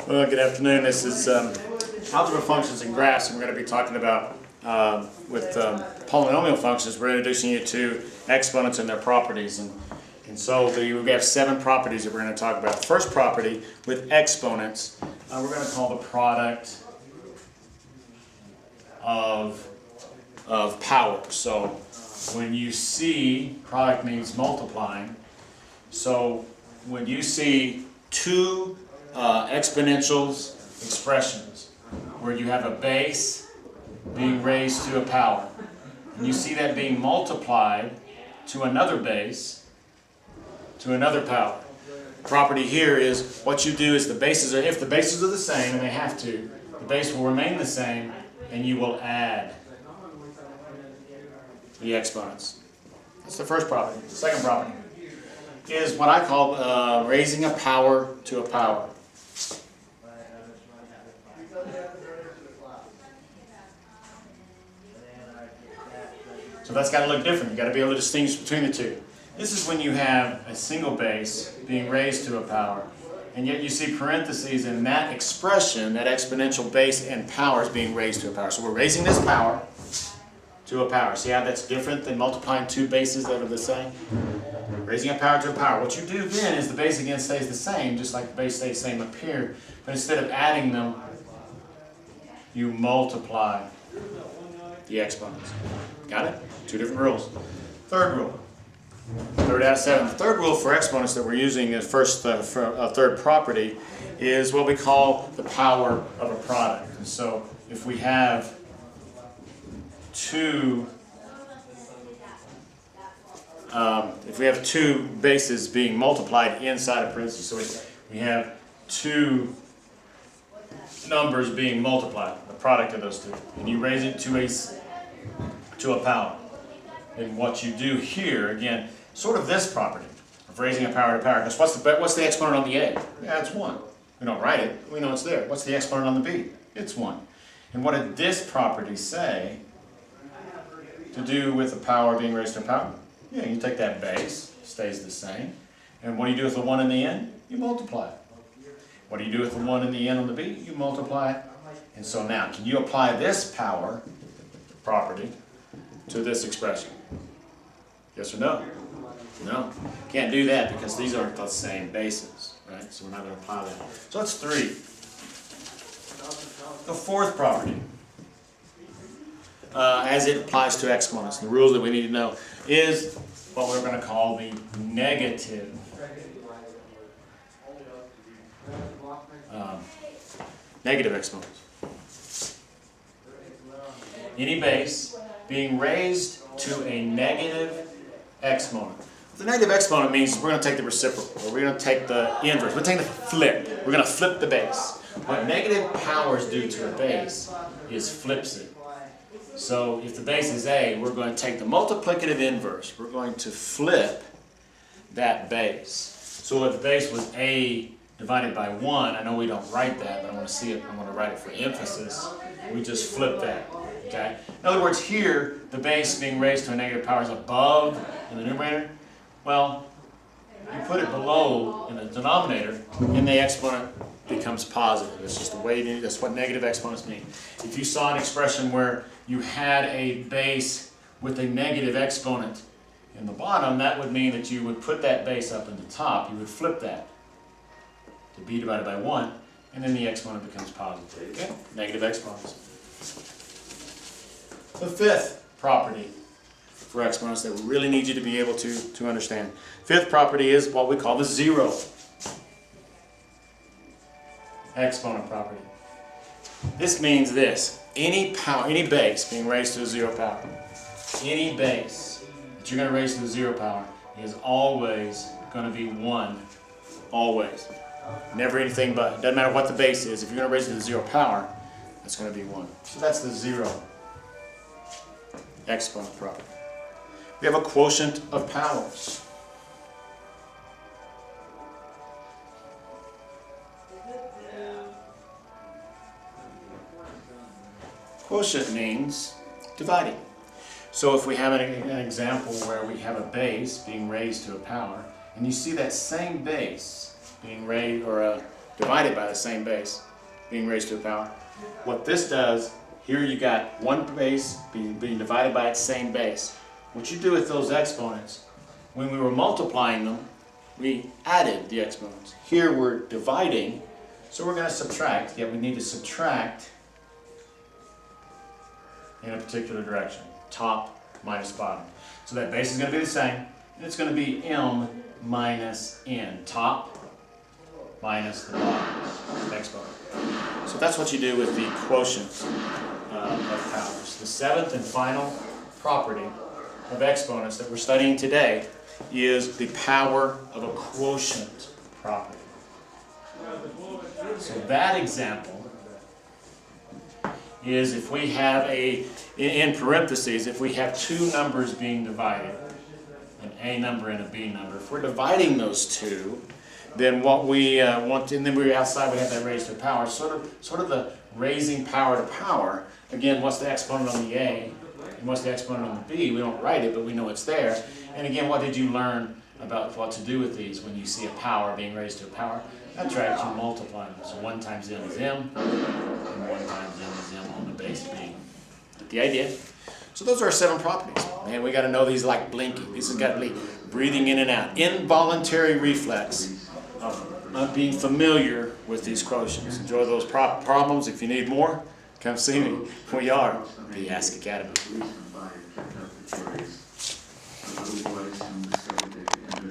Well, good afternoon. This is algebra functions and graphs, and we're going to be talking about with polynomial functions. We're introducing you to exponents and their properties, and so we have 7 properties that we're going to talk about. The first property with exponents, we're going to call the product of power. So when you see product means multiplying. So when you see two exponentials expressions where you have a base being raised to a power, and you see that being multiplied to another base to another power. The property here is what you do is if the bases are the same, and they have to, the base will remain the same, and you will add the exponents. That's the first property. The second property is what I call raising a power to a power. So that's got to look different. You've got to be able to distinguish between the two. This is when you have a single base being raised to a power, and yet you see parentheses in that expression, that exponential base and power is being raised to a power. So we're raising this power to a power. See how that's different than multiplying two bases that are the same? Raising a power to a power. What you do then is the base again stays the same, just like the base stays the same up here, but instead of adding them, you multiply the exponents. Got it? 2 different rules. Third rule. 3rd out of 7. The third rule for exponents that we're using as third property is what we call the power of a product. And so if we have two bases being multiplied inside a parenthesis, so we have two numbers being multiplied, the product of those two, and you raise it to a power. And what you do here, again, sort of this property of raising a power to power. Because what's the exponent on the A? Yeah, it's 1. We don't write it. We know it's there. What's the exponent on the B? It's 1. And what did this property say to do with the power being raised to a power? Yeah, you take that base, stays the same. And what do you do with the 1 in the end? You multiply it. What do you do with the 1 in the end on the B? You multiply it. And so now, can you apply this power property to this expression? Yes or no? No. Can't do that because these aren't the same bases, right? So we're not going to apply that. So that's 3. The fourth property, as it applies to exponents, the rules that we need to know, is what we're going to call the negative exponents. Any base being raised to a negative exponent. What the negative exponent means is we're going to take the reciprocal, or we're going to take the inverse. We're taking the flip. We're going to flip the base. What negative powers do to a base is flips it. So if the base is A, we're going to take the multiplicative inverse. We're going to flip that base. So if the base was A divided by 1, I know we don't write that, but I want to see it. I want to write it for emphasis. We just flip that. Okay? In other words, here, the base being raised to a negative power is above in the numerator. Well, you put it below in the denominator, and the exponent becomes positive. It's just the way you do. That's what negative exponents mean. If you saw an expression where you had a base with a negative exponent in the bottom, that would mean that you would put that base up in the top. You would flip that to b divided by 1, and then the exponent becomes positive. Okay? Negative exponents. The fifth property for exponents that we really need you to be able to understand. Fifth property is what we call the zero exponent property. This means this: any base being raised to a 0 power, any base that you're going to raise to a 0 power is always going to be 1. Always. Never anything but. It doesn't matter what the base is. If you're going to raise it to the 0 power, that's going to be 1. So that's the zero exponent property. We have a quotient of powers. Quotient means dividing. So if we have an example where we have a base being raised to a power, and you see that same base being raised, or divided by the same base being raised to a power. What this does, here you got one base being divided by its same base. What you do with those exponents, when we were multiplying them, we added the exponents. Here we're dividing, so we're going to subtract, yet we need to subtract in a particular direction, top minus bottom. So that base is going to be the same, and it's going to be m minus n, top minus the bottom exponent. So that's what you do with the quotient of powers. The seventh and final property of exponents that we're studying today is the power of a quotient property. So that example is if we have in parentheses, if we have two numbers being divided, an A number and a B number, if we're dividing those two, then what we want to, and then we're outside, we have that raised to a power, sort of the raising power to power. Again, what's the exponent on the A and what's the exponent on the B? We don't write it, but we know it's there. And again, what did you learn about what to do with these when you see a power being raised to a power? That's right, you multiply them. So 1 times m is m, and 1 times m is m on the base B. Get the idea? So those are our 7 properties. Man, we got to know these like blinking. These has got to be breathing in and out. Involuntary reflex of being familiar with these quotients. Enjoy those problems. If you need more, come see me. We are the Ask Academy.